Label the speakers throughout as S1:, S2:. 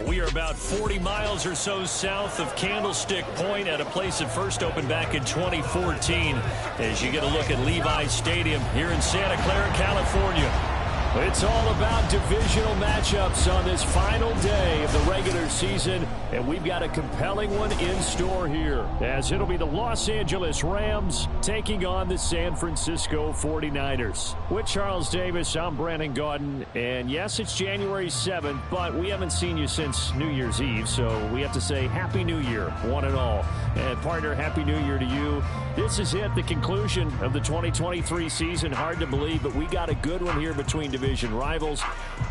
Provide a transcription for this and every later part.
S1: We are about 40 miles or so south of Candlestick Point at a place that first opened back in 2014 as you get a look at Levi's Stadium here in Santa Clara, California. It's all about divisional matchups on this final day of the regular season, and we've got a compelling one in store here, as it'll be the Los Angeles Rams taking on the San Francisco 49ers. With Charles Davis, I'm Brandon Gaudin, and yes, it's January 7th, but we haven't seen you since New Year's Eve, so we have to say Happy New Year, one and all. And partner, Happy New Year to you. This is it, the conclusion of the 2023 season. Hard to believe, but we got a good one here between division rivals.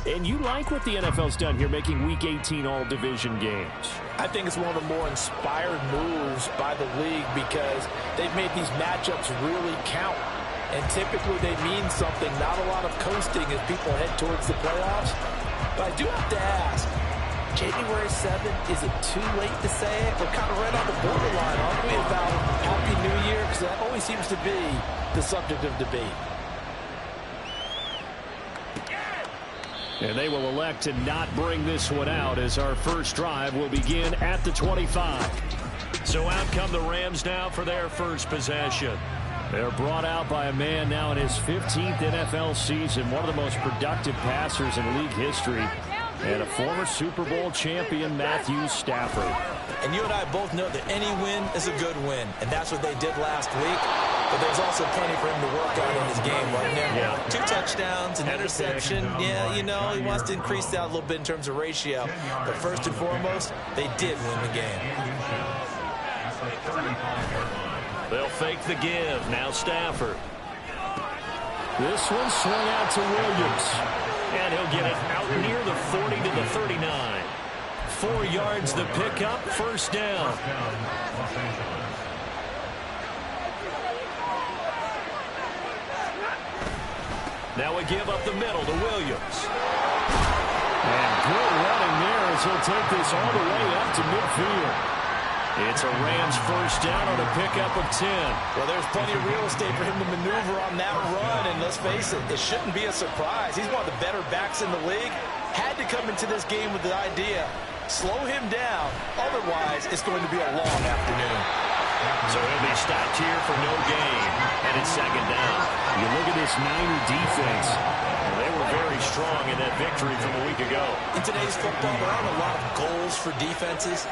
S1: And you like what the NFL's done here, making Week 18 all-division games.
S2: I think it's one of the more inspired moves by the league because they've made these matchups really count. And typically they mean something, not a lot of coasting as people head towards the playoffs. But I do have to ask, January 7th, is it too late to say it? We're kind of right on the borderline, aren't we, about Happy New Year? Because that always seems to be the subject of debate.
S1: And they will elect to not bring this one out as our first drive will begin at the 25. So out come the Rams now for their first possession. They're brought out by a man now in his 15th NFL season, one of the most productive passers in league history, and a former Super Bowl champion, Matthew Stafford.
S2: And you and I both know that any win is a good win, and that's what they did last week. But there's also plenty for him to work on in his game right now.
S1: Yeah.
S2: 2 touchdowns, an interception. Yeah, you know, he wants to increase that a little bit in terms of ratio. But first and foremost, they did win the game.
S1: They'll fake the give. Now Stafford. This one swung out to Williams. And he'll get it out near the 40 to the 39. 4 yards the pickup, first down. Now a give up the middle to Williams. And good running there as he'll take this all the way up to midfield. It's a Rams first down on a pickup of 10.
S2: Well, there's plenty of real estate for him to maneuver on that run, and let's face it, it shouldn't be a surprise. He's one of the better backs in the league. Had to come into this game with the idea, slow him down, otherwise it's going to be a long afternoon.
S1: So he'll be stopped here for no gain, and it's second down. You look at this Niner defense. They were very strong in that victory from a week ago.
S2: In today's football, there aren't a lot of goals for defenses.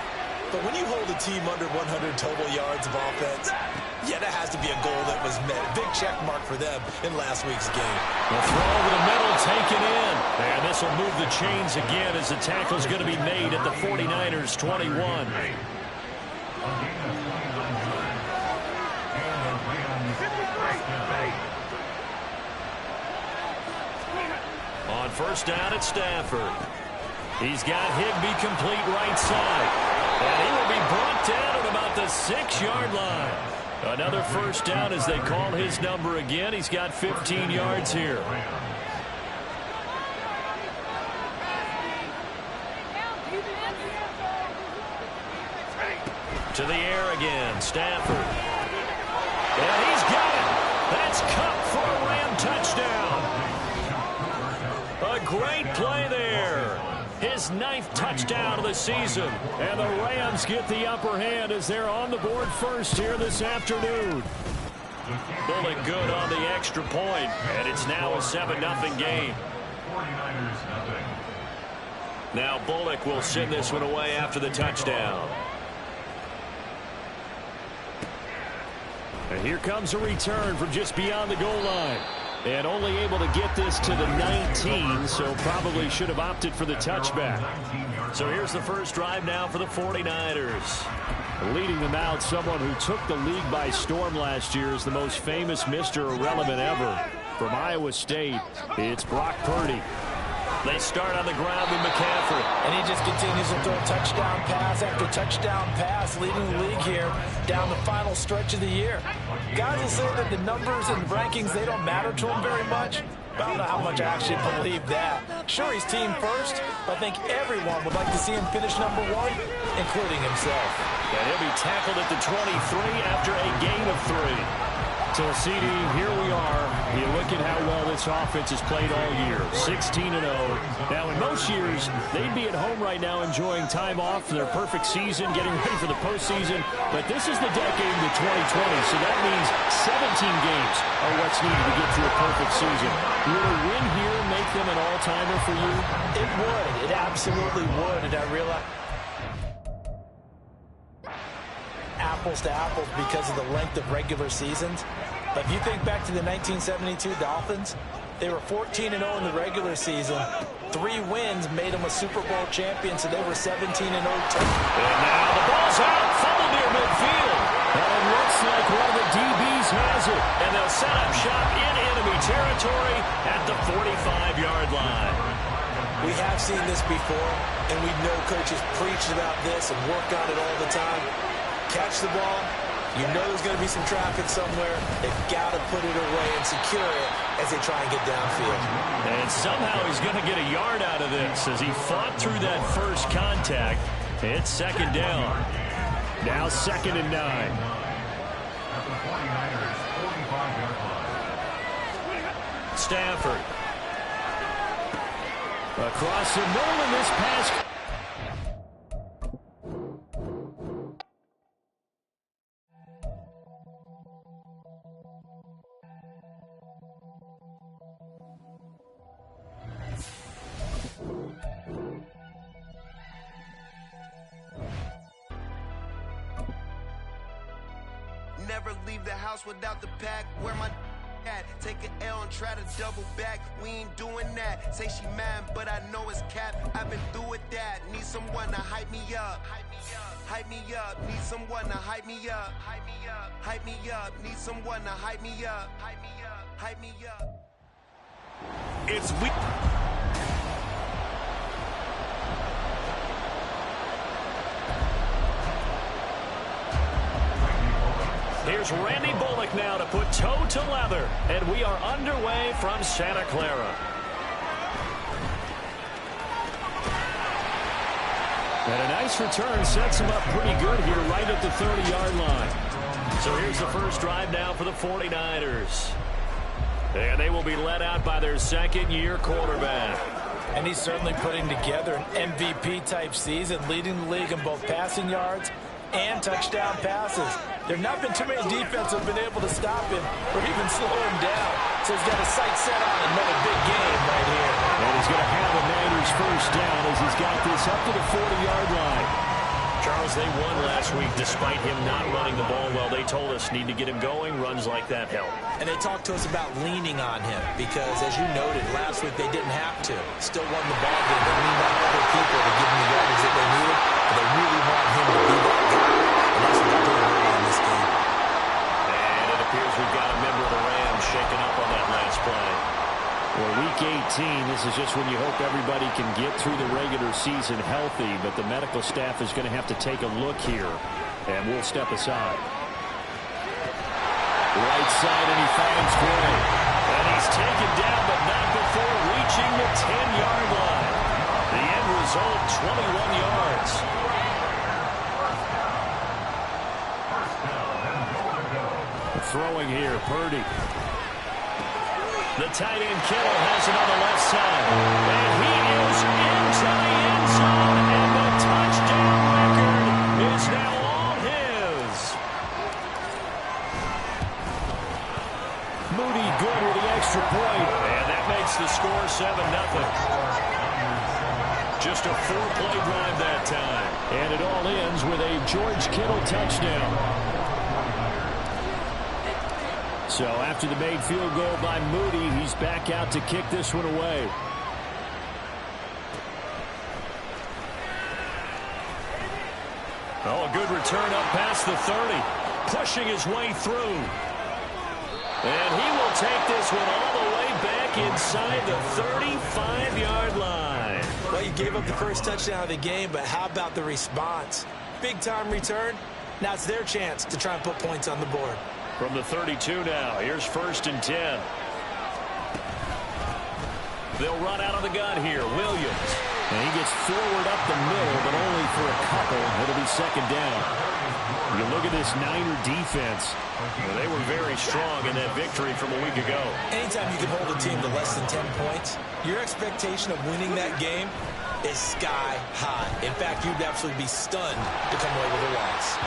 S2: But when you hold a team under 100 total yards of offense, yeah, that has to be a goal that was met. Big check mark for them in last week's game.
S1: The throw over the middle, taken in. And this will move the chains again as the tackle's going to be made at the 49ers 21. On first down at Stafford. He's got Higbee complete right side. And he will be brought down at about the 6-yard line. Another first down as they call his number again. He's got 15 yards here. To the air again, Stafford. And he's got it. That's Kupp for a Ram touchdown. A great play there. His 9th touchdown of the season. And the Rams get the upper hand as they're on the board first here this afternoon. Bullock good on the extra point, and it's now a 7-0 game. Now Bullock will send this one away after the touchdown. And here comes a return from just beyond the goal line. And only able to get this to the 19, so probably should have opted for the touchback. So here's the first drive now for the 49ers. Leading them out, someone who took the league by storm last year is the most famous Mr. Irrelevant ever. From Iowa State, it's Brock Purdy. They start on the ground with McCaffrey.
S2: And he just continues to throw touchdown pass after touchdown pass, leading the league here down the final stretch of the year. Guys will say that the numbers and rankings, they don't matter to him very much. I don't know how much I actually believe that. Sure, he's team first, but I think everyone would like to see him finish #1, including himself.
S1: And he'll be tackled at the 23 after a gain of 3. So, CD, here we are. You look at how well this offense has played all year, 16-0. Now, in most years, they'd be at home right now enjoying time off for their perfect season, getting ready for the postseason. But this is the decade of the 2020, so that means 17 games are what's needed to get to a perfect season. Would a win here make them an all-timer for you?
S2: It would. It absolutely would. And I realize apples to apples because of the length of regular seasons. But if you think back to the 1972 Dolphins, they were 14-0 in the regular season. 3 wins made them a Super Bowl champion, so they were 17-0. And
S1: now the ball's out, fumble near midfield. And it looks like one of the DBs has it. And they'll set up shop in enemy territory at the 45-yard line.
S2: We have seen this before, and we know coaches preach about this and work on it all the time. Catch the ball. You know there's going to be some traffic somewhere. They've got to put it away and secure it as they try and get downfield.
S1: And somehow he's going to get a yard out of this as he fought through that first contact. It's second down. Now 2nd and 9. Stafford. Across the middle in this pass.
S3: Never leave the house without the pack. Where my at? Take an L and try to double back. We ain't doing that. Say she mad, but I know it's cap. I've been through with that. Need someone to hype me up. Hype me up. Need someone to hype me up. Hype me up. Hype me up. Need someone to hype me up. Hype me up. Hype me up.
S1: It's weak. Here's Randy Bullock now to put toe to leather. And we are underway from Santa Clara. And a nice return sets him up pretty good here right at the 30-yard line. So here's the first drive now for the 49ers. And they will be led out by their second-year quarterback.
S2: And he's certainly putting together an MVP-type season, leading the league in both passing yards and touchdown passes. There have not been too many defenses that have been able to stop him or even slow him down. So he's got a sight set on another big game right here.
S1: And he's going to have a Niners first down as he's got this up to the 40-yard line. Charles, they won last week despite him not running the ball well. They told us need to get him going. Runs like that help.
S2: And they talked to us about leaning on him because, as you noted, last week they didn't have to. Still won the ball game. They leaned on other people to give them the yardage that they needed. But they really want him to be that guy. And that's what they're doing early in this game.
S1: And it appears we've got a member of the Rams shaken up on that last play. Well, Week 18, this is just when you hope everybody can get through the regular season healthy, but the medical staff is going to have to take a look here, and we'll step aside. Right side, and he finds Gray. And he's taken down, but not before reaching the 10-yard line. The end result, 21 yards. Throwing here, Purdy. The tight end Kittle has it on the left side. And he is into the end zone. And the touchdown record is now all his. Moody good with the extra point. And that makes the score 7-0. Just a 4-play drive that time. And it all ends with a George Kittle touchdown. So after the made field goal by Moody, he's back out to kick this one away. Oh, a good return up past the 30. Pushing his way through. And he will take this one all the way back inside the 35-yard line.
S2: Well, you gave up the first touchdown of the game, but how about the response? Big-time return. Now it's their chance to try and put points on the board.
S1: From the 32 now, here's 1st and 10. They'll run out of the gun here. Williams. And he gets forward up the middle, but only for a couple. It'll be second down. You look at this Niner defense. Well, they were very strong in that victory from a week ago.
S2: Anytime you can hold a team to less than 10 points, your expectation of winning that game is sky high. In fact, you'd absolutely be stunned to come away with a loss.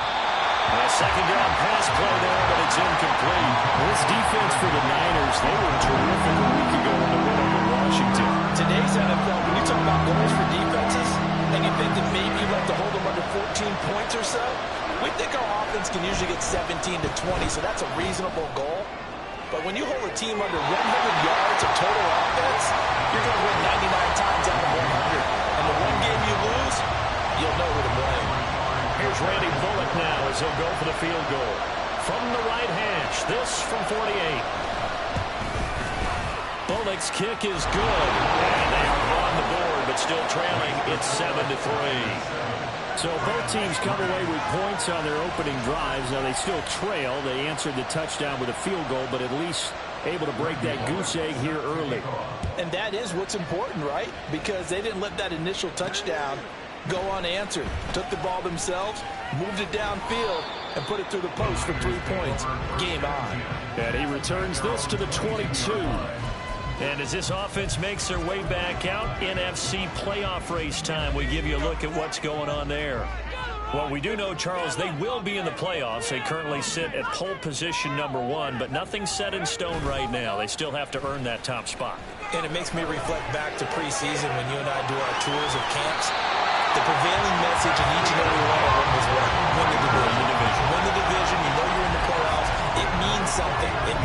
S1: A second down pass play there, but it's incomplete. This defense for the Niners, they were terrific a week ago in the win over Washington.
S2: Today's NFL, when you talk about goals for defenses, and you think that maybe you'd like to hold them under 14 points or so, we think our offense can usually get 17 to 20, so that's a reasonable goal. But when you hold a team under 100 yards of total offense, you're going to win 99 times out of 100. And the one game you lose, you'll know who to blame.
S1: Here's Randy Bullock now as he'll go for the field goal. From the right hash, this from 48. Bullock's kick is good. And they are on the board, but still trailing. It's 7-3. So both teams come away with points on their opening drives. Now they still trail. They answered the touchdown with a field goal, but at least able to break that goose egg here early.
S2: And that is what's important, right? Because they didn't let that initial touchdown go unanswered. Took the ball themselves, moved it downfield, and put it through the post for 3 points. Game on.
S1: And he returns this to the 22. And as this offense makes their way back out, NFC playoff race time, we give you a look at what's going on there. Well, we do know, Charles, they will be in the playoffs. They currently sit at pole position number 1, but nothing's set in stone right now. They still have to earn that top spot.
S2: And it makes me reflect back to preseason when you and I do our tours of camps. The prevailing message in each and every one of them was what? Win the division. Win the division. You know you're in the playoffs. It means something. It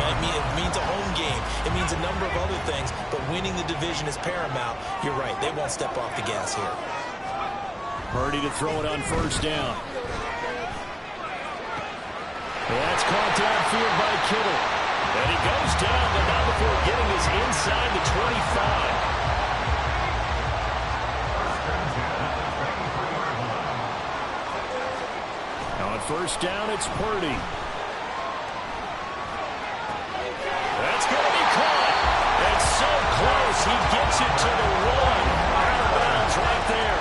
S2: means a home game. It means a number of other things, but winning the division is paramount. You're right. They won't step off the gas here.
S1: Purdy to throw it on first down. That's caught downfield by Kittle. And he goes down, but not before getting his inside the 25. On first down, it's Purdy. That's going to be caught. It's so close. He gets it to the 1. Out of bounds right there.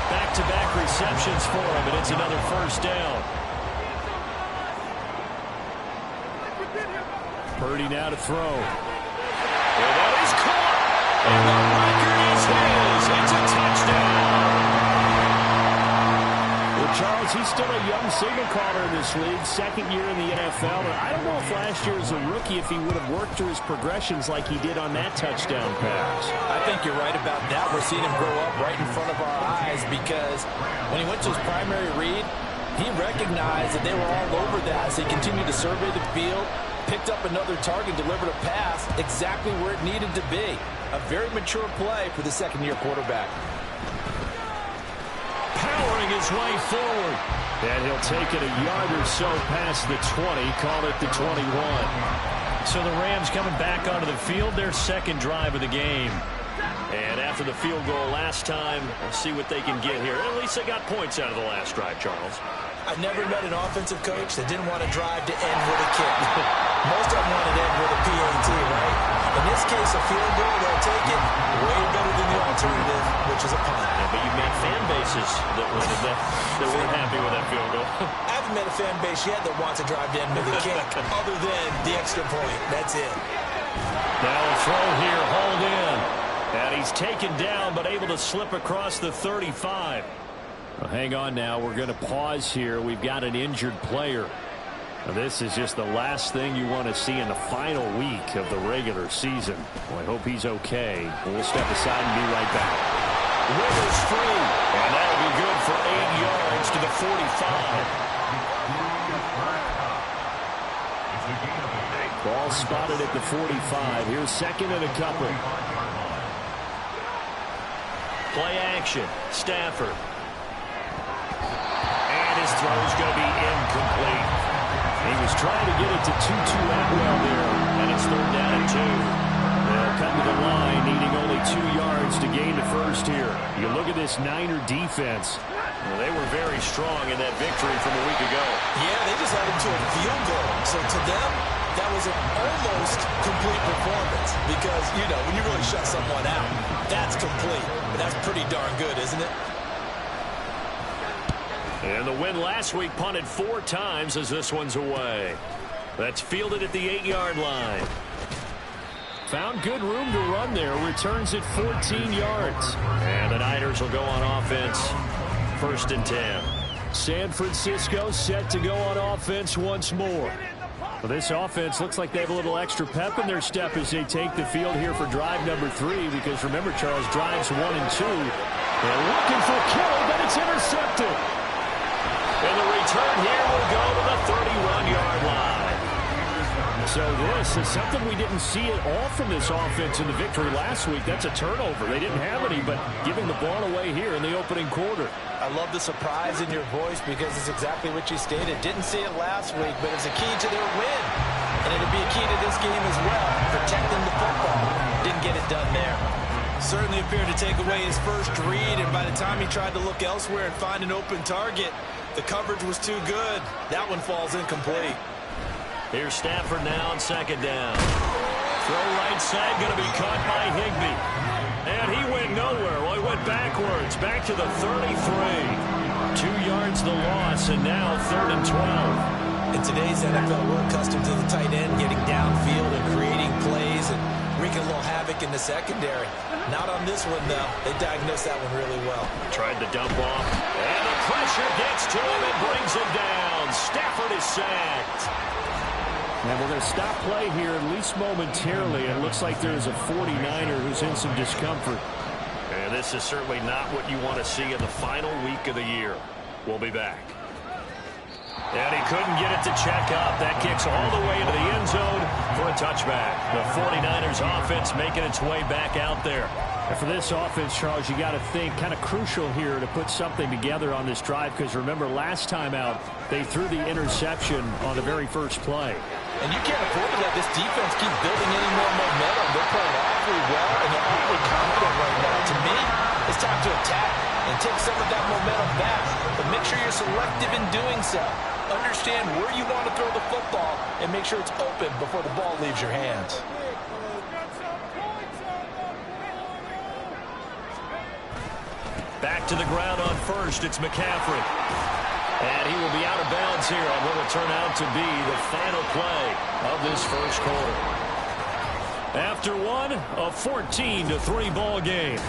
S1: Back-to-back receptions for him, and it's another first down. Purdy now to throw. And that is caught. And the record is his. It's a touchdown. Well, Charles, he's still a young signal caller in this league, second year in the NFL. And I don't know if last year as a rookie, if he would have worked through his progressions like he did on that touchdown pass.
S2: I think you're right about that. We're seeing him grow up right in front of our eyes because when he went to his primary read, he recognized that they were all over that. So he continued to survey the field, picked up another target, delivered a pass exactly where it needed to be. A very mature play for the second-year quarterback.
S1: Powering his way forward. And he'll take it a yard or so past the 20, call it the 21. So the Rams coming back onto the field, their second drive of the game. And after the field goal last time, we'll see what they can get here. At least they got points out of the last drive, Charles.
S2: I've never met an offensive coach that didn't want to drive to end with a kick. Most of them want to end with a PAT, right? In this case, a field goal, they'll take it way better than the alternative, which is a punt.
S1: Yeah, but you've met fan bases that weren't happy with that field goal.
S2: I haven't met a fan base yet that wants to drive to end with a kick, other than the extra point. That's it.
S1: Now a throw here, hauled in. And he's taken down, but able to slip across the 35. Well, hang on now. We're going to pause here. We've got an injured player. Now, this is just the last thing you want to see in the final week of the regular season. Well, I hope he's okay. We'll step aside and be right back. Rivers free. And that'll be good for 8 yards to the 45. Ball spotted at the 45. Here's second and a couple. Play action. Stafford. And his throw's going to be incomplete. He was trying to get it to Tutu Atwell there. And it's third down and 2. They'll come to the line, needing only 2 yards to gain the first here. You look at this Niner defense. Well, they were very strong in that victory from a week ago.
S2: Yeah, they just had him to a field goal. So to them, That was an almost complete performance because, you know, when you really shut someone out, that's complete. But that's pretty darn good, isn't it?
S1: And the win last week punted 4 times as this one's away. That's fielded at the 8-yard line. Found good room to run there. Returns it 14 yards. And the Niners will go on offense. 1st and 10. San Francisco set to go on offense once more. Well, this offense looks like they have a little extra pep in their step as they take the field here for drive number 3. Because remember, Charles, drives 1 and 2. They're looking for Kittle, but it's intercepted. And the return here will go to the 31-yard line. So this is something we didn't see at all from this offense in the victory last week. That's a turnover. They didn't have any, but giving the ball away here in the opening quarter.
S2: I love the surprise in your voice because it's exactly what you stated. Didn't see it last week, but it's a key to their win. And it'll be a key to this game as well, protecting the football. Didn't get it done there. Certainly appeared to take away his first read, and by the time he tried to look elsewhere and find an open target, the coverage was too good. That one falls incomplete.
S1: Here's Stafford now on 2nd down. Throw right side, going to be caught by Higbee. And he went nowhere. Well, he went backwards, back to the 33. 2 yards the loss, and now 3rd and 12.
S2: In today's NFL, we're accustomed to the tight end getting downfield and creating plays and wreaking a little havoc in the secondary. Not on this one, though. They diagnosed that one really well.
S1: Tried the dump off, and the pressure gets to him and brings him down. Stafford is sacked.
S4: And we're going to stop play here, at least momentarily. It looks like there's a 49er who's in some discomfort.
S1: And this is certainly not what you want to see in the final week of the year. We'll be back. And he couldn't get it to check up. That kicks all the way into the end zone for a touchback. The 49ers offense making its way back out there.
S4: And for this offense, Charles, you got to think kind of crucial here to put something together on this drive, because remember last time out they threw the interception on the very first play.
S2: And you can't afford to let this defense keep building any more momentum. They're playing awfully well, and they're awfully confident right now. To me, it's time to attack and take some of that momentum back. But make sure you're selective in doing so. Understand where you want to throw the football and make sure it's open before the ball leaves your hands.
S1: Back to the ground on 1st. It's McCaffrey. And he will be out of bounds here on what will turn out to be the final play of this first quarter. After one, a 14-3 ball game.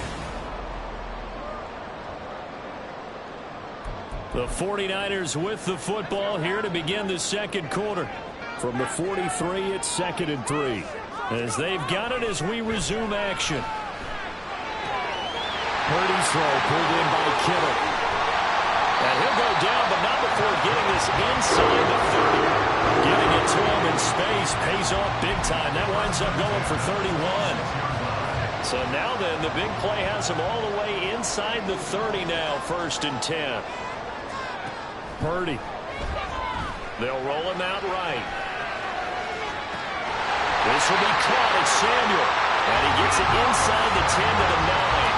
S1: The 49ers with the football here to begin the second quarter. From the 43, it's 2nd and 3. As they've got it as we resume action. Purdy's throw pulled in by Kittle. And he'll go down, but not before getting this inside the 30. Getting it to him in space pays off big time. That winds up going for 31. So now then, the big play has him all the way inside the 30 now, 1st and 10. Purdy. They'll roll him out right. This will be caught. It's Samuel. And he gets it inside the 10 to the 9.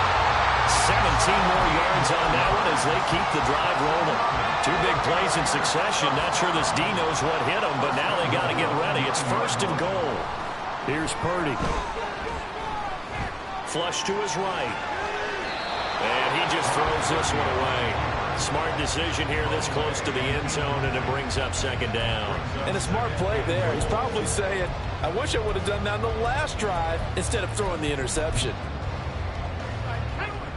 S1: 17 more yards on that one as they keep the drive rolling. 2 big plays in succession. Not sure this D knows what hit him, but now they got to get ready. It's 1st and goal. Here's Purdy. Flush to his right. And he just throws this one away. Smart decision here this close to the end zone, and it brings up 2nd down.
S2: And a smart play there. He's probably saying, I wish I would have done that on the last drive instead of throwing the interception.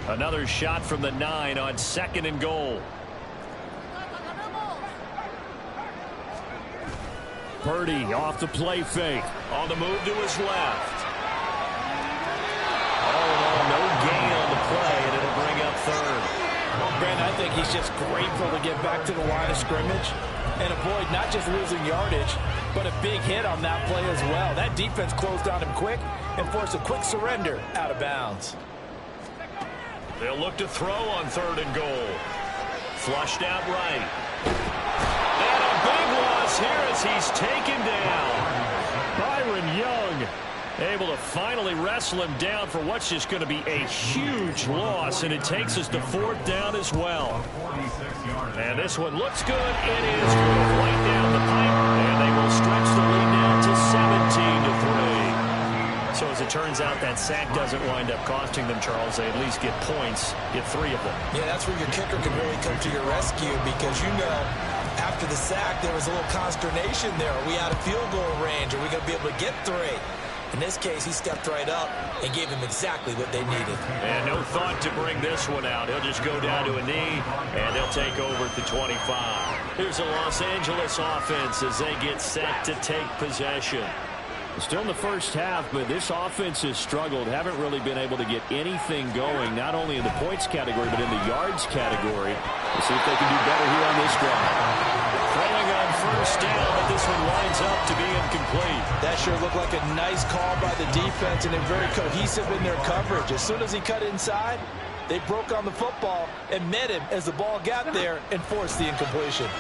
S1: Another shot from the 9 on 2nd and goal.
S4: Purdy off the play fake.
S1: On the move to his left. All in all, no gain on the play, and it'll bring up 3rd.
S2: Brandon, I think he's just grateful to get back to the line of scrimmage and avoid not just losing yardage, but a big hit on that play as well. That defense closed on him quick and forced a quick surrender out of bounds.
S1: They'll look to throw on 3rd and goal. Flushed out right. And a big loss here as he's taken down.
S4: Byron Young
S1: able to finally wrestle him down for what's just going to be a huge loss, and it takes us to 4th down as well. And this one looks good. It is good. Right down the pipe, and they will stretch the lead now to a 17-3. So as it turns out, that sack doesn't wind up costing them, Charles. They at least get points, get 3 of them.
S2: Yeah, that's where your kicker can really come to your rescue because, after the sack, there was a little consternation there. Are we out of field goal range? Are we going to be able to get 3? In this case, he stepped right up and gave them exactly what they needed.
S1: And no thought to bring this one out. He'll just go down to a knee, and they'll take over at the 25. Here's the Los Angeles offense as they get set to take possession.
S4: Still in the first half, but this offense has struggled. Haven't really been able to get anything going, not only in the points category, but in the yards category. We'll see if they can do better here on this drive.
S1: Throwing on first down, but this one winds up to be incomplete.
S2: That sure looked like a nice call by the defense, and they're very cohesive in their coverage. As soon as he cut inside, they broke on the football and met him as the ball got there and forced the incompletion.
S1: Now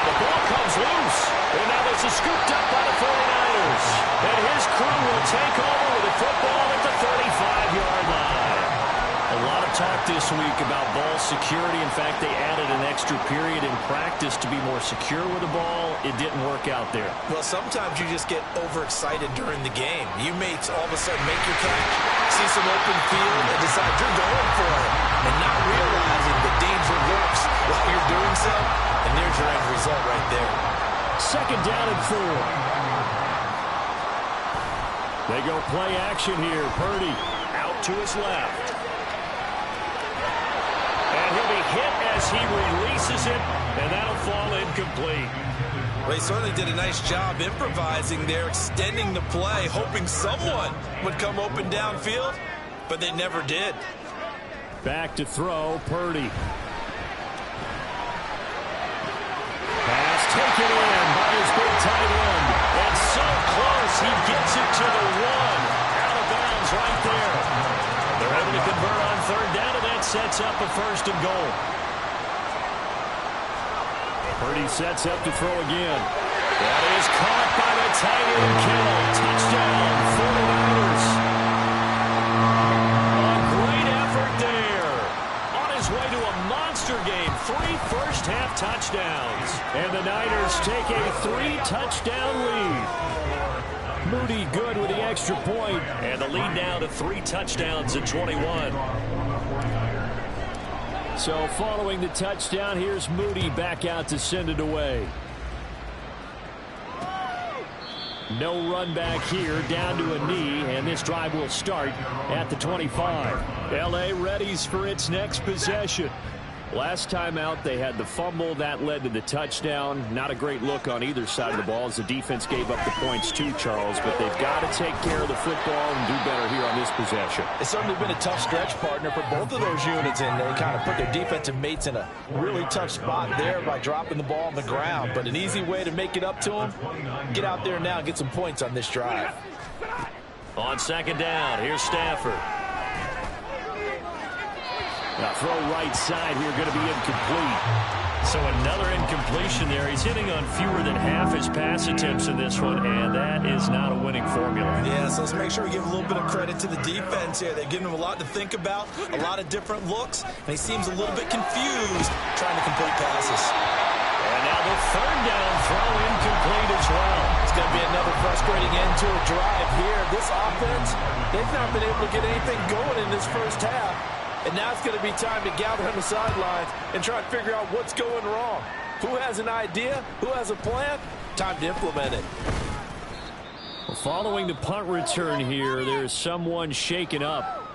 S1: the ball comes loose. And now this is scooped up by the 49ers. And his crew will take over with the football at the 35-yard line. A lot of talk this week about ball security. In fact, they added an extra period in practice to be more secure with the ball. It didn't work out there.
S2: Well, sometimes you just get overexcited during the game. You may all of a sudden make your catch, see some open field, and decide you're going for it. And not realizing the danger lurks while you're doing so. And there's your end result right there.
S4: Second down and 4. They go play action here. Purdy
S1: out to his left. And he'll be hit as he releases it, and that'll fall incomplete.
S2: Well, he certainly did a nice job improvising there, extending the play, hoping someone would come open downfield, but they never did.
S4: Back to throw, Purdy. Pass taken in by his big tight end.
S1: And so close, he gets it to the 1. Out of bounds right there. They're able to convert on third down, and that sets up a 1st and goal.
S4: Purdy sets up to throw again.
S1: That is caught by the tight end, Kittle. Touchdown, 49ers. A great effort there. On his way to a monster game. 3 first-half touchdowns.
S4: And the Niners take a 3-touchdown lead. Moody good with the extra point.
S1: And the lead now to 3 touchdowns at 21.
S4: So following the touchdown, here's Moody back out to send it away. No run back here, down to a knee, and this drive will start at the 25. L.A. readies for its next possession. Last time out, they had the fumble. That led to the touchdown. Not a great look on either side of the ball as the defense gave up the points too, Charles. But they've got to take care of the football and do better here on this possession.
S2: It's certainly been a tough stretch, partner, for both of those units, and they kind of put their defensive mates in a really tough spot there by dropping the ball on the ground. But an easy way to make it up to them, get out there now and get some points on this drive.
S1: On second down, here's Stafford.
S4: Now throw right side here, going to be incomplete.
S1: So another incompletion there. He's hitting on fewer than half his pass attempts in this one, and that is not a winning formula.
S2: Yeah, so let's make sure we give a little bit of credit to the defense here. They've given him a lot to think about, a lot of different looks, and he seems a little bit confused trying to complete passes.
S1: And now the third down throw incomplete as well.
S2: It's going to be another frustrating end to a drive here. This offense, they've not been able to get anything going in this first half. And now it's going to be time to gather on the sidelines and try to figure out what's going wrong. Who has an idea? Who has a plan? Time to implement it.
S4: Well, following the punt return here, there's someone shaken up.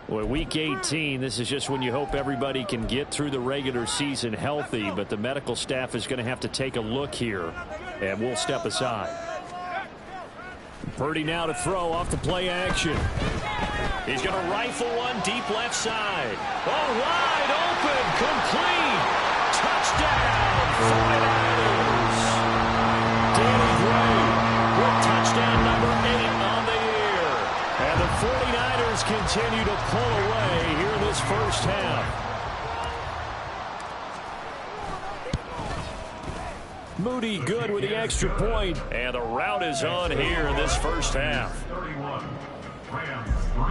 S4: Well, week 18, this is just when you hope everybody can get through the regular season healthy, but the medical staff is going to have to take a look here, and we'll step aside. Purdy now to throw off the play action.
S1: He's going to rifle one deep left side. Oh, wide open, complete. Touchdown, 49ers. Danny Gray with touchdown number 8 on the year.
S4: And the 49ers continue to pull away here in this first half. Moody good with the extra point.
S1: And the route is on here in this first half.
S5: 31, Rams 3.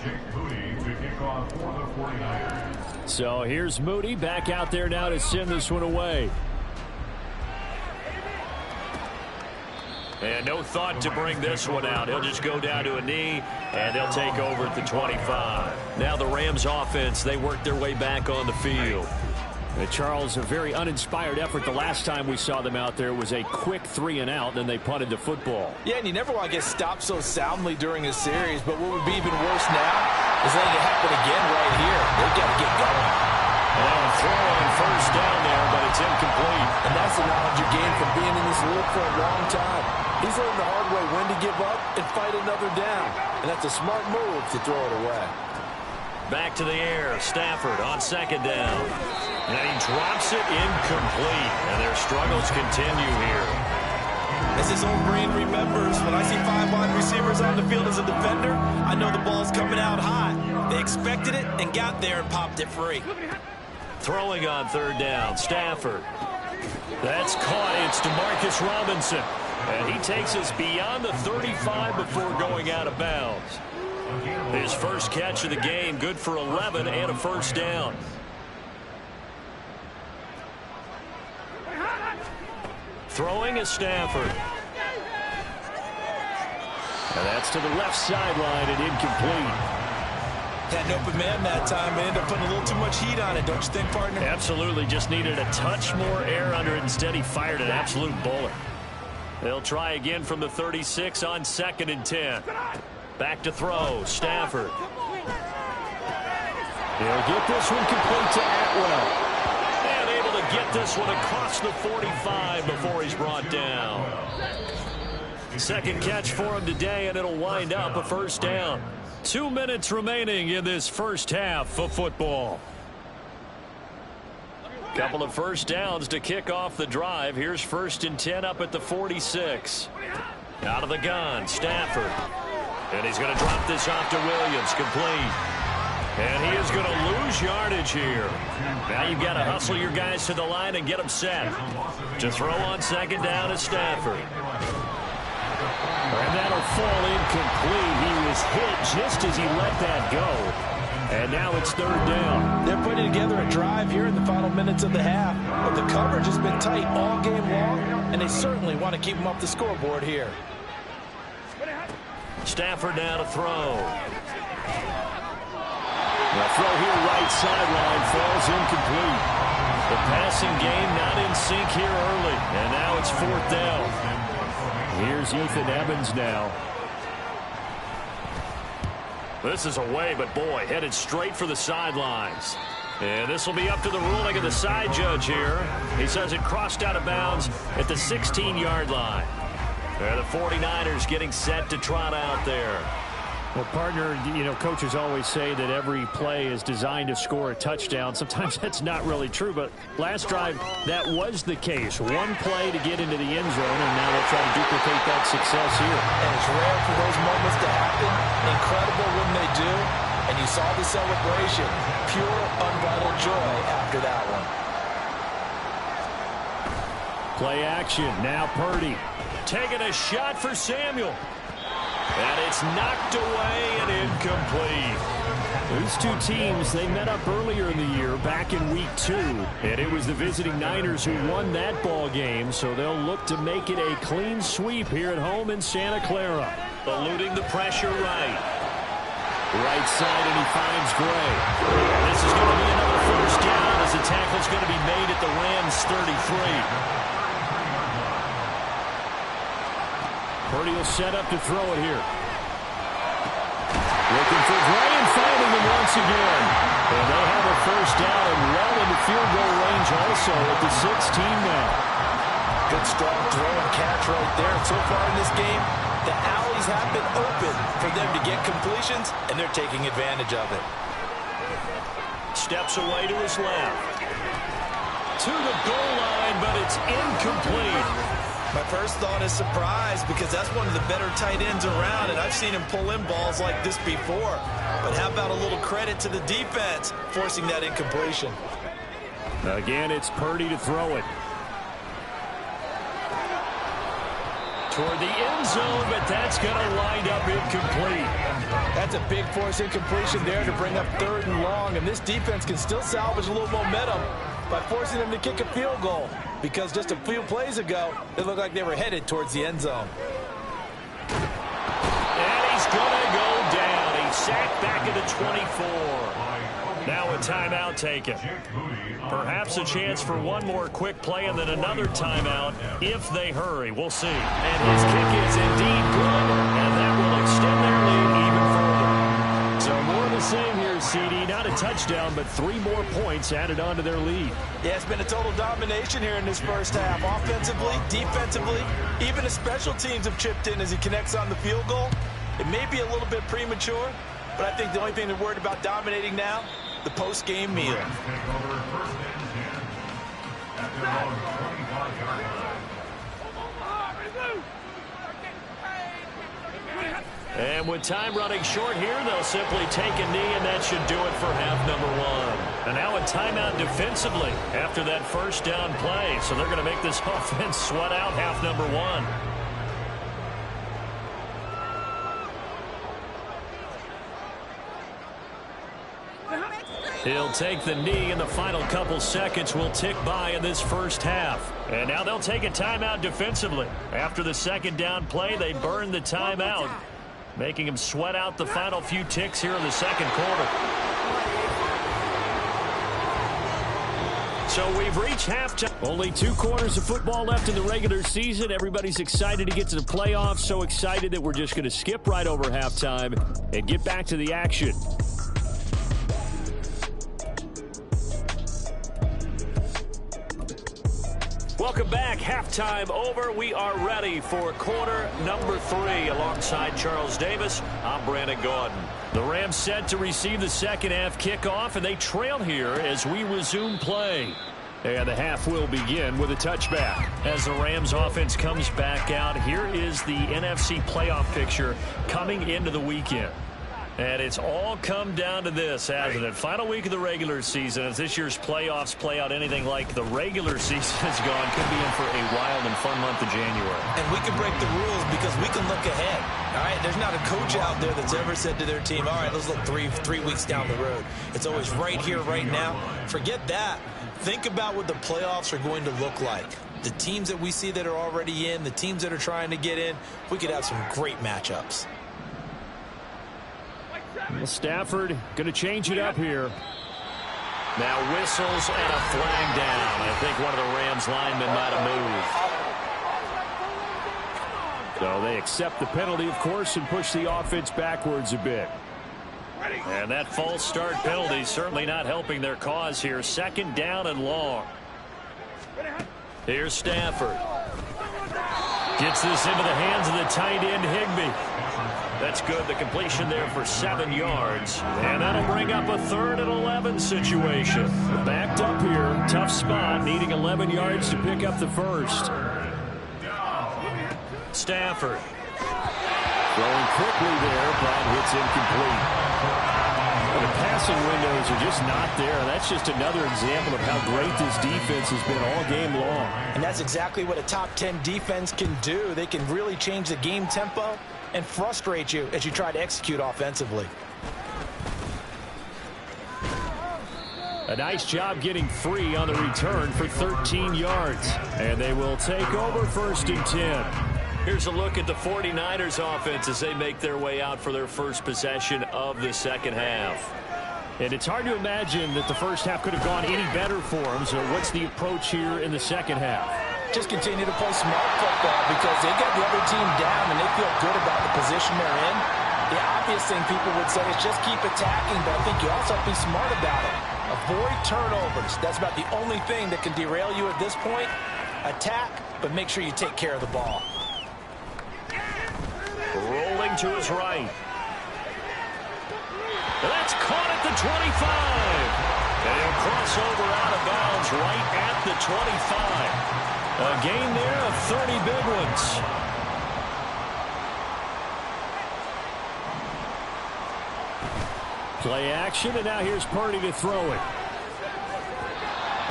S5: Jake Moody to kick off for the 49ers.
S4: So here's Moody back out there now to send this one away.
S1: And no thought to bring this one out. He'll just go down to a knee, and they'll take over at the 25. Now the Rams offense, they work their way back on the field.
S4: Charles, a very uninspired effort. The last time we saw them out there was a quick 3-and-out, then they punted the football.
S2: Yeah, and you never want to get stopped so soundly during a series, but what would be even worse now is letting it happen again right here. They've got to get going.
S1: And throw on first down there, but it's incomplete.
S2: And that's the knowledge you gain from being in this league for a long time. He's learned the hard way when to give up and fight another down. And that's a smart move to throw it away.
S1: Back to the air. Stafford on second down. And he drops it incomplete. And their struggles continue here.
S6: As his own brain remembers, when I see 5 wide receivers on the field as a defender, I know the ball's coming out high. They expected it and got there and popped it free.
S1: Throwing on third down, Stafford. That's caught. It's DeMarcus Robinson. And he takes us beyond the 35 before going out of bounds. His first catch of the game, good for 11 and a first down. Throwing is Stafford. And that's to the left sideline and incomplete.
S6: Had an open man that time and ended up putting a little too much heat on it, don't you think, partner?
S1: Absolutely, just needed a touch more air under it. Instead, he fired an absolute bullet. They'll try again from the 36 on 2nd and 10. Back to throw, Stafford.
S4: He'll get this one complete to Atwell.
S1: And able to get this one across the 45 before he's brought down. Second catch for him today, and it'll wind up a first down. 2 minutes remaining in this first half of football. Couple of first downs to kick off the drive. Here's 1st and 10 up at the 46. Out of the gun, Stafford. And he's going to drop this off to Williams, complete. And he is going to lose yardage here. Now you've got to hustle your guys to the line and get them set. To throw on second down is Stafford.
S4: And that'll fall incomplete. He was hit just as he let that go. And now it's third down.
S2: They're putting together a drive here in the final minutes of the half. But the coverage has been tight all game long, and they certainly want to keep them off the scoreboard here.
S1: Stafford now to throw.
S4: The throw here right sideline falls incomplete.
S1: The passing game not in sync here early. And now it's 4th down.
S4: Here's Ethan Evans now.
S1: This is away, but boy, headed straight for the sidelines. And this will be up to the ruling of the side judge here. He says it crossed out of bounds at the 16-yard line. And the 49ers getting set to trot out there.
S4: Well, partner, you know, coaches always say that every play is designed to score a touchdown. Sometimes that's not really true, but last drive, that was the case. One play to get into the end zone, and now they'll try to duplicate that success here.
S2: And it's rare for those moments to happen. Incredible when they do. And you saw the celebration. Pure, unbridled joy after that one.
S4: Play action. Now Purdy.
S1: Taking a shot for Samuel. And it's knocked away and incomplete.
S4: These two teams, they met up earlier in the year, back in week 2. And it was the visiting Niners who won that ball game, so they'll look to make it a clean sweep here at home in Santa Clara.
S1: Eluding the pressure right.
S4: Right side, and he finds Gray.
S1: This is going to be another first down as the tackle's going to be made at the Rams' 33.
S4: Purdy will set up to throw it here. Looking for Gray and finding him once again. And they have a first down and well into field goal range also at the 16 now.
S2: Good strong throw and catch right there. And so far in this game, the alleys have been open for them to get completions, and they're taking advantage of it.
S1: Steps away to his left. To the goal line, but it's incomplete.
S6: My first thought is surprise because that's one of the better tight ends around, and I've seen him pull in balls like this before. But how about a little credit to the defense forcing that incompletion?
S4: Again, it's Purdy to throw it.
S1: Toward the end zone, but that's going to wind up incomplete.
S2: That's a big force incompletion there to bring up 3rd and long, and this defense can still salvage a little momentum by forcing them to kick a field goal, because just a few plays ago, it looked like they were headed towards the end zone.
S1: sack back into 24. Now a timeout taken. Perhaps a chance for one more quick play and then another timeout if they hurry. We'll see. And his kick is indeed good, and that will extend their lead even further. So more of the same here, CD. Not a touchdown, but 3 more points added on to their lead.
S6: Yeah, it's been a total domination here in this first half. Offensively, defensively, even the special teams have chipped in as he connects on the field goal. It may be a little bit premature, but I think the only thing they're worried about dominating now, the post-game meal.
S1: And with time running short here, they'll simply take a knee, and that should do it for half number 1. And now a timeout defensively after that first down play. So they're going to make this offense sweat out half number 1. He'll take the knee, and the final couple seconds will tick by in this first half. And now they'll take a timeout defensively. After the second down play, they burn the timeout, making him sweat out the final few ticks here in the second quarter. So we've reached halftime. Only 2 quarters of football left in the regular season. Everybody's excited to get to the playoffs. So excited that we're just going to skip right over halftime and get back to the action. Welcome back. Halftime over. We are ready for quarter number 3. Alongside Charles Davis, I'm Brandon Gaudin. The Rams set to receive the second half kickoff, and they trail here as we resume play. And the half will begin with a touchback. As the Rams offense comes back out, here is the NFC playoff picture coming into the weekend. And it's all come down to this, hasn't it? Final week of the regular season. As this year's playoffs play out anything like the regular season has gone, could be in for a wild and fun month of January.
S6: And we can break the rules because we can look ahead. All right, there's not a coach out there that's ever said to their team, all right, let's look three weeks down the road. It's always right here, right now. Forget that. Think about what the playoffs are going to look like. The teams that we see that are already in, the teams that are trying to get in, we could have some great matchups.
S1: Well, Stafford going to change it up here. Now whistles and a flag down. I think one of the Rams linemen might have moved. So they accept the penalty, of course, and push the offense backwards a bit. And that false start penalty certainly not helping their cause here. Second down and long. Here's Stafford. Gets this into the hands of the tight end, Higbee. That's good. The completion there for 7 yards. And that'll bring up a 3rd and 11 situation. Backed up here. Tough spot. Needing 11 yards to pick up the first. Stafford. Throwing quickly there, but hits incomplete. The passing windows are just not there. That's just another example of how great this defense has been all game long.
S6: And that's exactly what a top 10 defense can do. They can really change the game tempo and frustrate you as you try to execute offensively.
S1: A nice job getting free on the return for 13 yards. And they will take over 1st and 10. Here's a look at the 49ers offense as they make their way out for their first possession of the second half. And it's hard to imagine that the first half could have gone any better for them. So what's the approach here in the second half?
S2: Just continue to play smart football because they got the other team down and they feel good about the position they're in. The obvious thing people would say is just keep attacking, but I think you also have to be smart about it. Avoid turnovers. That's about the only thing that can derail you at this point. Attack, but make sure you take care of the ball.
S1: Rolling to his right. That's caught at the 25. And he'll cross over out of bounds right at the 25. A gain there of 30 big ones. Play action, and now here's Purdy to throw it.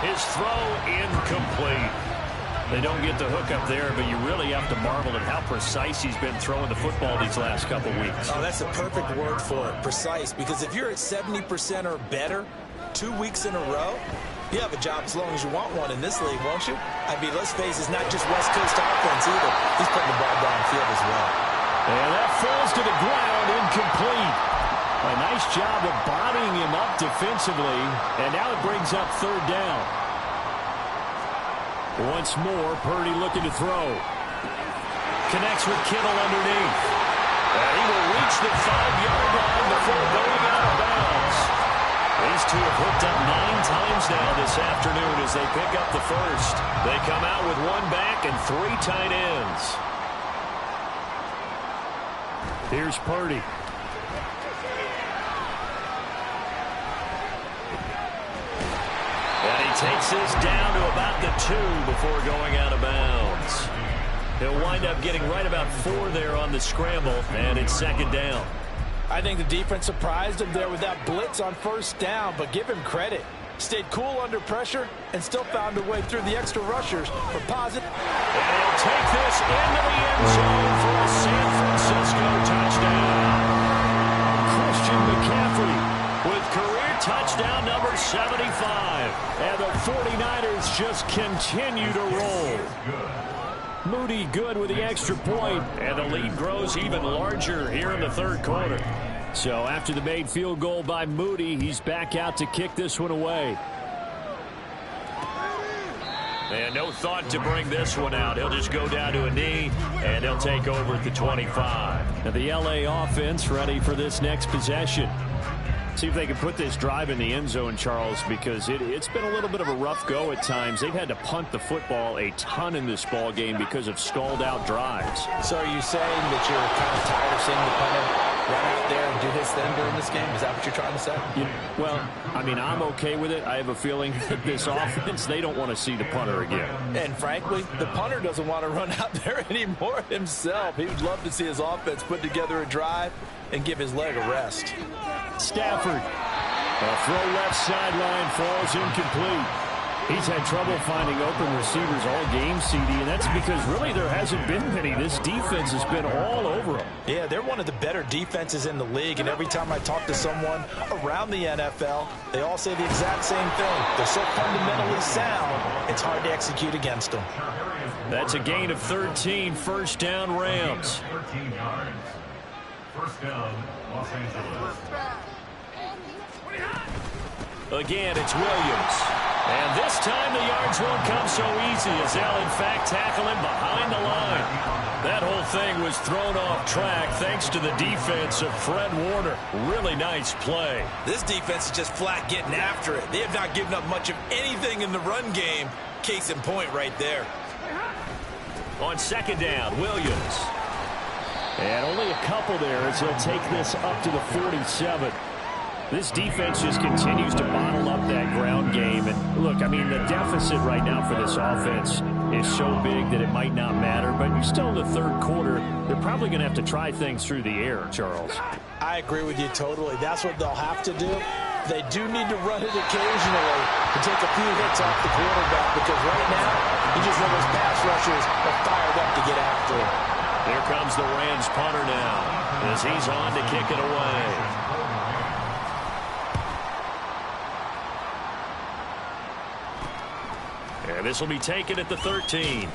S1: His throw incomplete. They don't get the hook up there, but you really have to marvel at how precise he's been throwing the football these last couple weeks.
S6: Oh, that's the perfect word for it, precise, because if you're at 70% or better 2 weeks in a row, you have a job as long as you want one in this league, won't you? I mean, let's face it, it's not just West Coast offense either. He's putting the ball downfield as well.
S1: And that falls to the ground, incomplete.
S4: A nice job of bodying him up defensively, and now it brings up third down. Once more, Purdy looking to throw. Connects with Kittle underneath. And he will reach the 5-yard line before going out of bounds. These two have hooked up 9 times now this afternoon as they pick up the first. They come out with 1 back and 3 tight ends. Here's Purdy. And he takes this down to about the 2 before going out of bounds. He'll wind up getting right about 4 there on the scramble, and it's second down.
S2: I think the defense surprised him there with that blitz on first down, but give him credit. Stayed cool under pressure and still found a way through the extra rushers for positive.
S4: And he'll take this into the end zone for a San Francisco touchdown. Christian McCaffrey with career touchdown number 75. And the 49ers just continue to roll. Moody good with the extra point, and the lead grows even larger here in the third quarter. So after the made field goal by Moody, he's back out to kick this one away. And no thought to bring this one out. He'll just go down to a knee, and he'll take over at the 25. Now the LA offense ready for this next possession. See if they can put this drive in the end zone, Charles, because it's been a little bit of a rough go at times. They've had to punt the football a ton in this ball game because of stalled-out drives.
S2: So are you saying that you're kind of tired of seeing the punter run out there and do his thing during this game? Is that what you're trying to say?
S4: Yeah, well, I mean, I'm okay with it. I have a feeling that this offense, they don't want to see the punter again.
S2: And frankly, the punter doesn't want to run out there anymore himself. He would love to see his offense put together a drive and give his leg a rest.
S4: Stafford. A throw left sideline falls incomplete. He's had trouble finding open receivers all game, CD, and that's because really there hasn't been many. This defense has been all over them.
S6: Yeah, they're one of the better defenses in the league, and every time I talk to someone around the NFL, they all say the exact same thing. They're so fundamentally sound, it's hard to execute against them.
S4: That's a gain of 13, first down Rams.
S5: 13 yards. First down, Los Angeles.
S4: Again, it's Williams. And this time the yards won't come so easy as they'll, in fact, tackle him behind the line. That whole thing was thrown off track thanks to the defense of Fred Warner. Really nice play.
S6: This defense is just flat getting after it. They have not given up much of anything in the run game. Case in point right there.
S4: On second down, Williams. And only a couple there as he'll take this up to the 47. This defense just continues to bottle up that ground game. And look, I mean, the deficit right now for this offense is so big that it might not matter. But you're still in the third quarter. They're probably going to have to try things through the air, Charles.
S6: I agree with you totally. That's what they'll have to do. They do need to run it occasionally to take a few hits off the quarterback, because right now, you just know those pass rushers are fired up to get after him.
S4: Here comes the Rams punter now as he's on to kick it away. And this will be taken at the 13.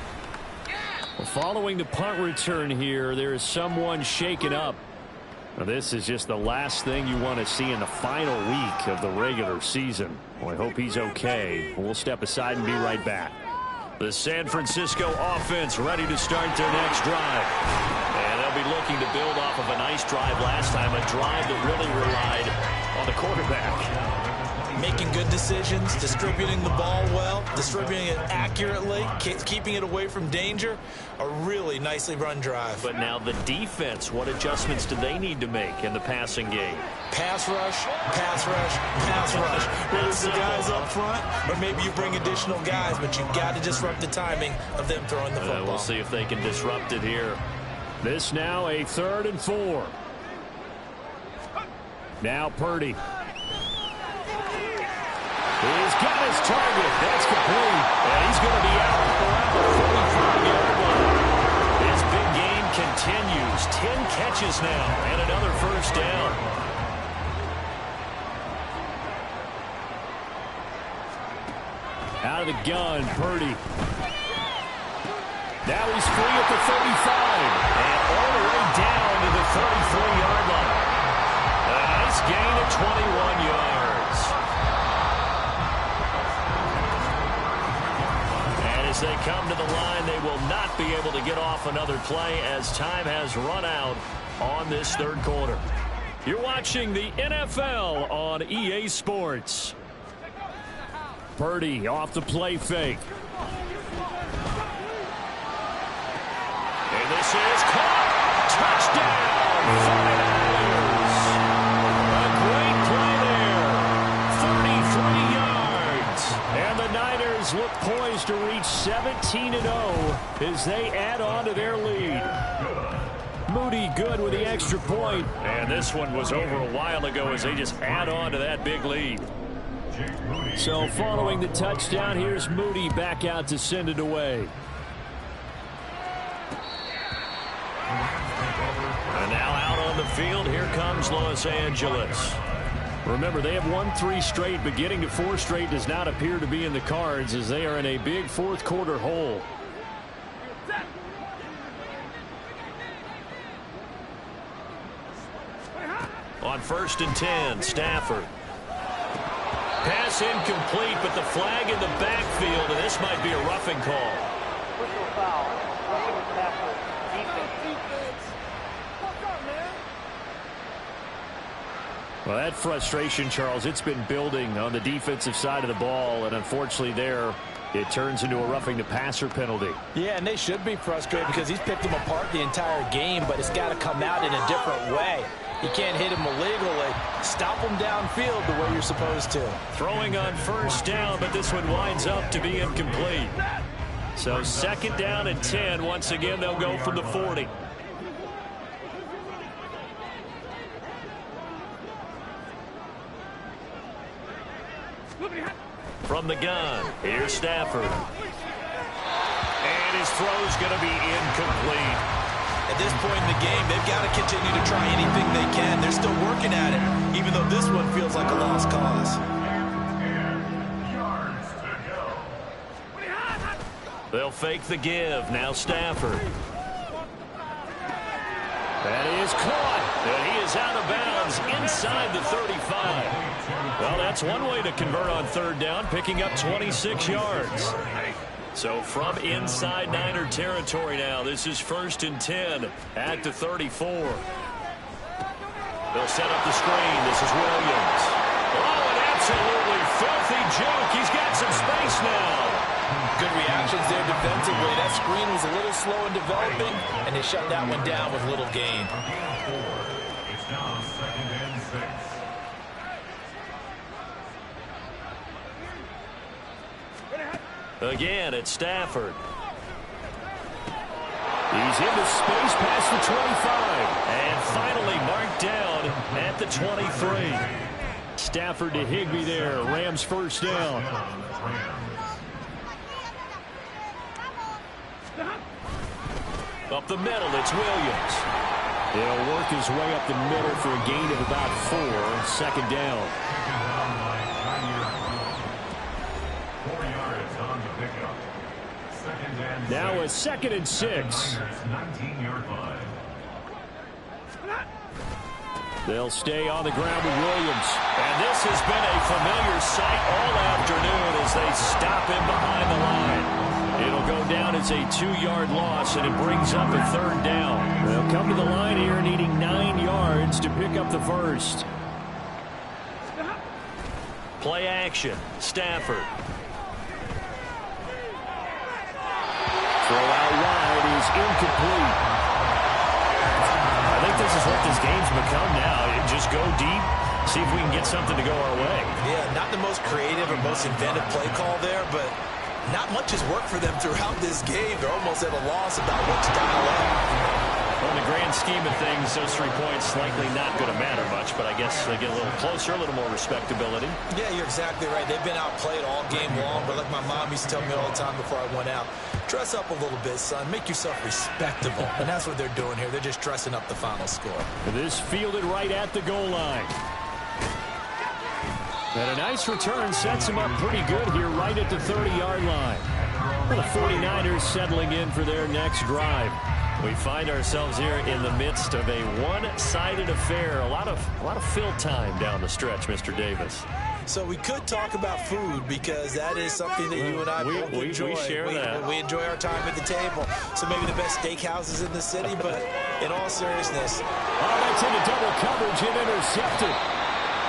S4: Well, following the punt return here, there is someone shaken up. Now, this is just the last thing you want to see in the final week of the regular season. Well, I hope he's okay. We'll step aside and be right back. The San Francisco offense ready to start their next drive. And they'll be looking to build off of a nice drive last time, a drive that really relied on the quarterback.
S6: Making good decisions, distributing the ball well, distributing it accurately, keeping it away from danger. A really nicely run drive.
S4: But now the defense, what adjustments do they need to make in the passing game?
S6: Pass rush, pass rush, pass rush. Whether it's the guys up front or maybe you bring additional guys, but you've got to disrupt the timing of them throwing the football.
S4: We'll see if they can disrupt it here. This now a 3rd and 4. Now Purdy. He's got his target. That's complete. And he's going to be out around the 45-yard line. His big game continues. 10 catches now and another first down. Out of the gun, Purdy. Now he's free at the 35. And all the way down to the 33-yard line. A nice
S1: gain of 21 yards. And as they come to the line, they will not be able to get off another play as time has run out on this third quarter. You're watching the NFL on EA Sports. Purdy off the play fake. And this is caught. Touchdown, 49ers. A great play there. 33 yards. And the Niners look poised to reach 17-0 as they add on to their lead. Moody good with the extra point. And this one was over a while ago as they just add on to that big lead. So following the touchdown, here's Moody back out to send it away. And now out on the field, here comes Los Angeles. Remember, they have won 3 straight, but getting to 4 straight does not appear to be in the cards as they are in a big fourth quarter hole. On 1st and 10, Stafford. Pass incomplete, but the flag in the backfield, and this might be a roughing call.
S7: Personal foul. Roughing the tackle. Defense.
S1: Well, that frustration, Charles, it's been building on the defensive side of the ball, and unfortunately there, it turns into a roughing the passer penalty.
S2: Yeah, and they should be frustrated because he's picked them apart the entire game, but it's got to come out in a different way. You can't hit him illegally. Stop him downfield the way you're supposed to.
S1: Throwing on 1st down, but this one winds up to be incomplete. So 2nd down and 10. Once again, they'll go from the 40. From the gun, here's Stafford. And his throw's going to be incomplete.
S6: At this point in the game, they've got to continue to try anything they can. They're still working at it, even though this one feels like a lost cause.
S1: They'll fake the give. Now Stafford. That is caught. And he is out of bounds inside the 35. Well, that's one way to convert on 3rd down, picking up 26 yards. So from inside Niner territory now, this is 1st and 10 at the 34. They'll set up the screen. This is Williams. Oh, an absolutely filthy juke. He's got some space now.
S2: Good reactions there defensively. That screen was a little slow in developing, and they shut that one down with little gain.
S5: It's now 2nd and 6.
S1: Again, it's Stafford. He's into space past the 25. And finally marked down at the 23. Stafford to Higbee there. Rams 1st down. Up the middle, it's Williams. He'll work his way up the middle for a gain of about 4. 2nd down.
S5: 4 yards on the pickup. 2nd and 6.
S1: Now a 2nd and 6.
S5: 19-yard line.
S1: They'll stay on the ground with Williams. And this has been a familiar sight all afternoon as they stop him behind the line. It'll go down as a 2-yard loss, and it brings up a 3rd down. They'll come to the line here needing 9 yards to pick up the 1st. Play action. Stafford. Throw out wide is incomplete. I think this is what this game's become now. Just go deep, see if we can get something to go our way.
S6: Yeah, not the most creative or most inventive play call there, but not much has worked for them throughout this game. They're almost at a loss about what to dial up.
S1: Well, in the grand scheme of things, those 3 points likely not going to matter much, but I guess they get a little closer, a little more respectability.
S6: Yeah, you're exactly right. They've been outplayed all game long, but like my mom used to tell me all the time before I went out, dress up a little bit, son. Make yourself respectable. And that's what they're doing here. They're just dressing up the final score.
S1: This fielded right at the goal line. And a nice return sets him up pretty good here right at the 30-yard line. Well, the 49ers settling in for their next drive. We find ourselves here in the midst of a one-sided affair. A lot of fill time down the stretch, Mr. Davis.
S6: So we could talk about food because that is something that you and I both enjoy.
S1: We share that.
S6: We enjoy our time at the table. So maybe the best steakhouses in the city, but in all seriousness.
S4: Oh, that's into double coverage and intercepted.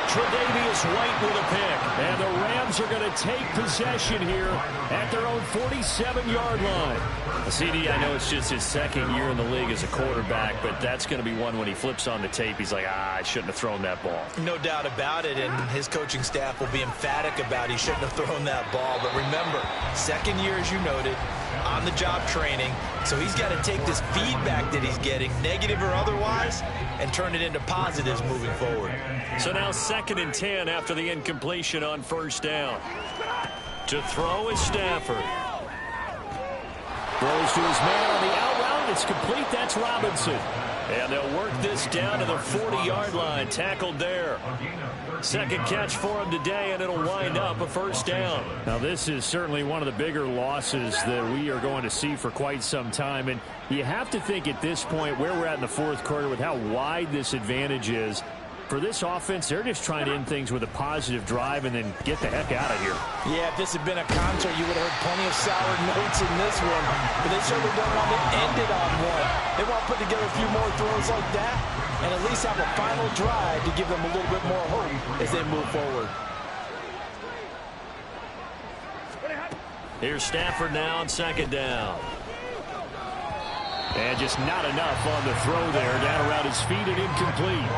S1: Tre'Davious White with a pick. And the Rams are going to take possession here at their own 47-yard line. CD, I know it's just his second year in the league as a quarterback, but that's going to be one when he flips on the tape. He's like, I shouldn't have thrown that ball.
S6: No doubt about it, and his coaching staff will be emphatic about he shouldn't have thrown that ball. But remember, second year, as you noted, on-the-job training. So he's got to take this feedback that he's getting, negative or otherwise, and turn it into positives moving forward.
S1: So now 2nd and 10 after the incompletion on first down. To throw is Stafford.
S4: Throws to his man on the out route. It's complete. That's Robinson.
S1: And they'll work this down to the 40-yard line. Tackled there. Second catch for him today, and it'll wind up a first down.
S4: Now, this is certainly one of the bigger losses that we are going to see for quite some time. And you have to think at this point where we're at in the fourth quarter with how wide this advantage is. For this offense, they're just trying to end things with a positive drive and then get the heck out of here.
S2: Yeah, if this had been a concert, you would have heard plenty of sour notes in this one. But they certainly don't want to end it on one. They want to put together a few more throws like that and at least have a final drive to give them a little bit more hope as they move forward.
S1: Here's Stafford now on 2nd down.
S4: And just not enough on the throw there. Down around his feet and incomplete.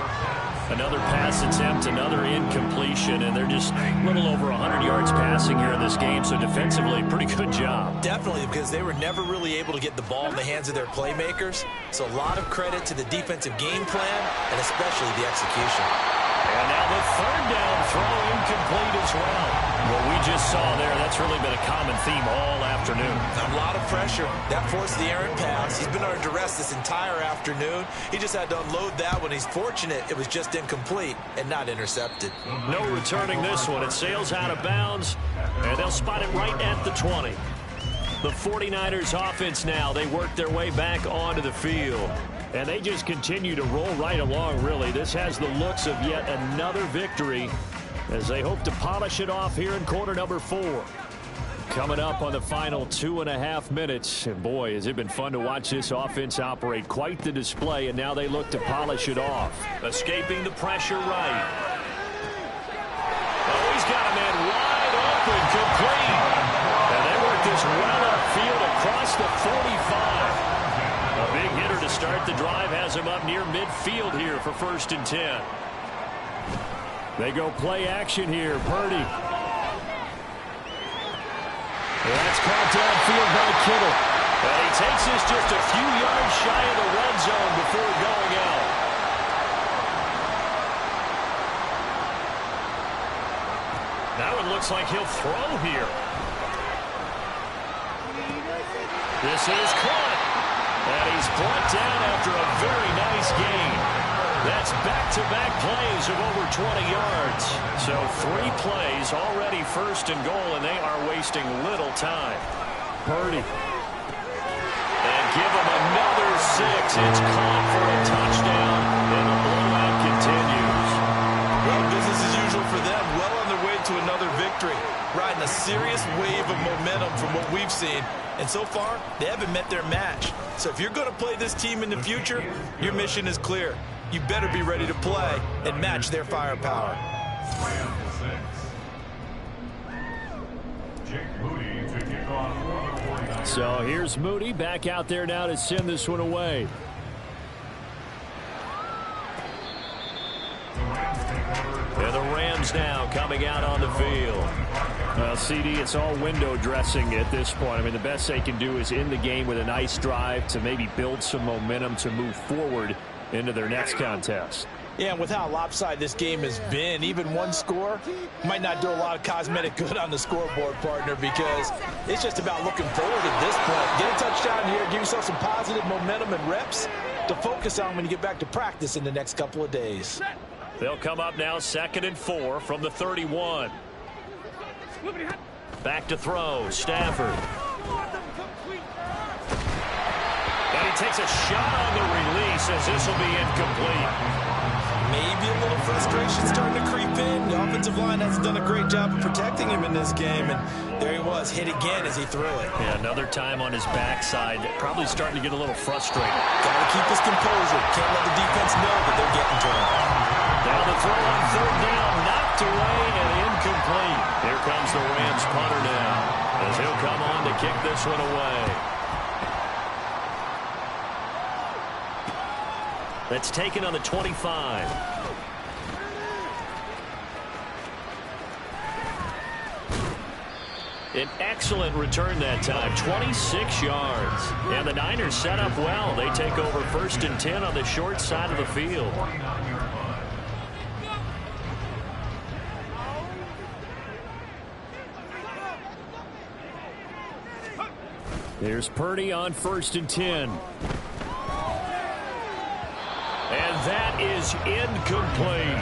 S1: Another pass attempt, another incompletion, and they're just a little over 100 yards passing here in this game, so defensively, pretty good job.
S6: Definitely, because they were never really able to get the ball in the hands of their playmakers, so a lot of credit to the defensive game plan and especially the execution.
S1: And now the 3rd down throw incomplete as well. What we just saw there, that's really been a common theme all afternoon.
S6: A lot of pressure. That forced the errant pass. He's been under duress this entire afternoon. He just had to unload that one. He's fortunate it was just incomplete and not intercepted.
S1: No returning this one. It sails out of bounds, and they'll spot it right at the 20. The 49ers offense now, they work their way back onto the field.
S4: And they just continue to roll right along, really. This has the looks of yet another victory as they hope to polish it off here in quarter number 4. Coming up on the final 2.5 minutes. And boy, has it been fun to watch this offense operate. Quite the display, and now they look to polish it off.
S1: Escaping the pressure right. Oh, he's got a man wide open, complete. And they work this well upfield across the 45. A big hitter to start the drive has him up near midfield here for 1st and 10.
S4: They go play action here. Purdy.
S1: That's caught downfield by Kittle. And he takes this just a few yards shy of the red zone before going out. Now it looks like he'll throw here. This is caught. And he's brought down after a very nice gain. That's back-to-back plays of over 20 yards. So 3 plays already 1st and goal, and they are wasting little time.
S4: Purdy.
S1: And give him another 6. It's caught for a touchdown, and the blowout continues.
S6: Well, business as usual for them. Well on their way to another victory. Riding a serious wave of momentum from what we've seen. And so far, they haven't met their match. So if you're going to play this team in the future, your mission is clear. You better be ready to play and match their firepower.
S4: So here's Moody back out there now to send this one away.
S1: And the Rams now coming out on the field.
S4: Well, CD, it's all window dressing at this point. I mean, the best they can do is end the game with a nice drive to maybe build some momentum to move forward into their next contest.
S2: Yeah, and with how lopsided this game has been, even one score might not do a lot of cosmetic good on the scoreboard, partner, because it's just about looking forward at this point. Get a touchdown here, give yourself some positive momentum and reps to focus on when you get back to practice in the next couple of days.
S1: They'll come up now 2nd and 4 from the 31. Back to throw, Stafford. And he takes a shot on the release as this will be incomplete.
S6: Maybe a little frustration starting to creep in. The offensive line hasn't done a great job of protecting him in this game, and there he was, hit again as he threw it.
S1: Yeah, another time on his backside, probably starting to get a little frustrated.
S6: Got to keep his composure. Can't let the defense know that they're getting to him.
S1: Now the throw on third down, knocked away and incomplete. Here comes the Rams punter now, as he'll come on to kick this one away. That's taken on the 25. An excellent return that time, 26 yards. And the Niners set up well. They take over 1st and 10 on the short side of the field. Here's Purdy on 1st and 10. And that is incomplete.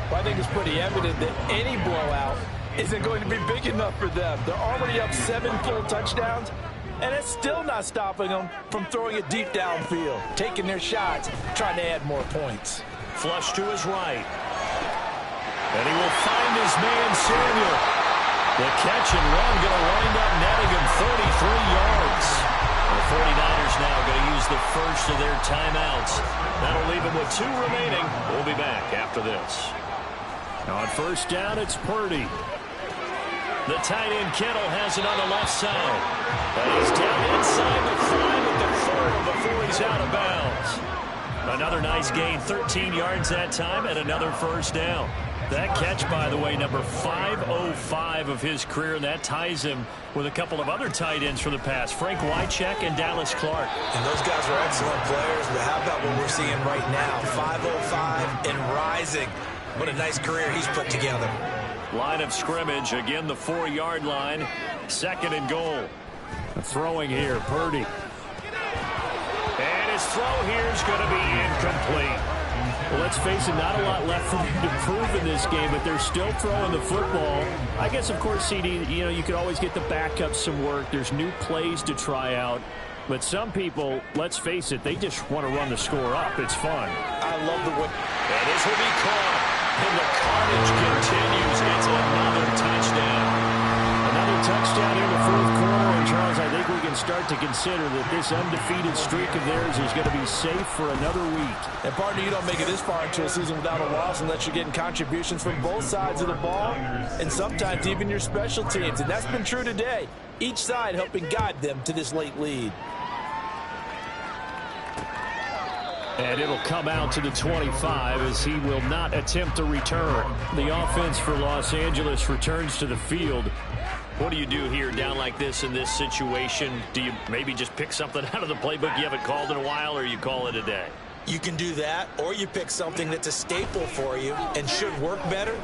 S2: Well, I think it's pretty evident that any blowout isn't going to be big enough for them. They're already up 7 full touchdowns, and it's still not stopping them from throwing it deep downfield, taking their shots, trying to add more points.
S1: Flush to his right. And he will find his man, Samuel. The catch and run going to wind up netting him 33 yards. The 49ers now going to use the first of their timeouts. That'll leave them with 2 remaining. We'll be back after this. On 1st down, it's Purdy. The tight end Kittle has it on the left side. And he's down inside the 5 at the 4 before he's out of bounds. Another nice gain, 13 yards that time, and another 1st down. That catch, by the way, number 505 of his career, and that ties him with a couple of other tight ends for the past, Frank Wycheck and Dallas Clark.
S6: And those guys are excellent players, but how about what we're seeing right now? 505 and rising. What a nice career he's put together.
S1: Line of scrimmage, again the 4-yard line, 2nd and goal. Throwing here, Purdy. And his throw here is going to be incomplete. Well, let's face it, not a lot left for them to prove in this game, but they're still throwing the football. I guess, of course, CD, you could always get the backup some work. There's new plays to try out. But some people, let's face it, they just want to run the score up. It's fun.
S2: I love the way.
S1: And this will be caught. And the carnage continues. It's another touchdown. Another touchdown in the 4th quarter. And, Charles, I think we can start to consider that this undefeated streak of theirs is going to be safe for another week.
S2: And, partner, you don't make it this far into a season without a loss unless you're getting contributions from both sides of the ball and sometimes even your special teams. And that's been true today. Each side helping guide them to this late lead.
S1: And it'll come out to the 25 as he will not attempt to return. The offense for Los Angeles returns to the field. What do you do here down like this in this situation? Do you maybe just pick something out of the playbook you haven't called in a while, or you call it a day?
S6: You can do that, or you pick something that's a staple for you and should work better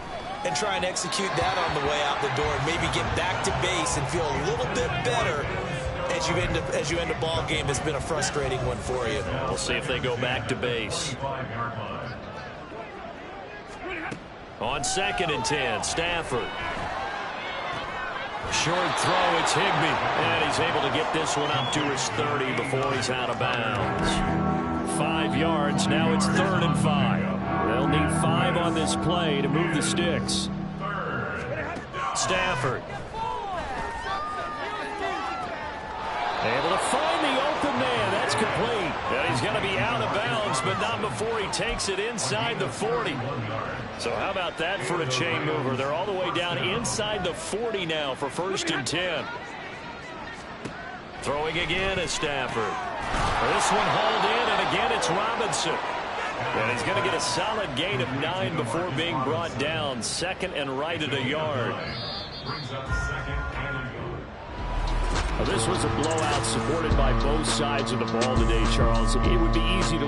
S6: and try and execute that on the way out the door and maybe get back to base and feel a little bit better as you end a ball game that's been a frustrating one for you.
S1: We'll see if they go back to base. On 2nd and 10, Stafford. Short throw, it's Higbee. And he's able to get this one up to his 30 before he's out of bounds. 5 yards, now it's 3rd and 5. They'll need 5 on this play to move the sticks. Stafford. Able to find the open man. That's complete. And he's going to be out of bounds, but not before he takes it inside the 40. So how about that for a chain mover? They're all the way down inside the 40 now for 1st and 10. Throwing again is Stafford. This one hauled in, and again it's Robinson. And he's going to get a solid gain of 9 before being brought down. 2nd and right at a yard. Well, this was a blowout supported by both sides of the ball today, Charles. It would be easy to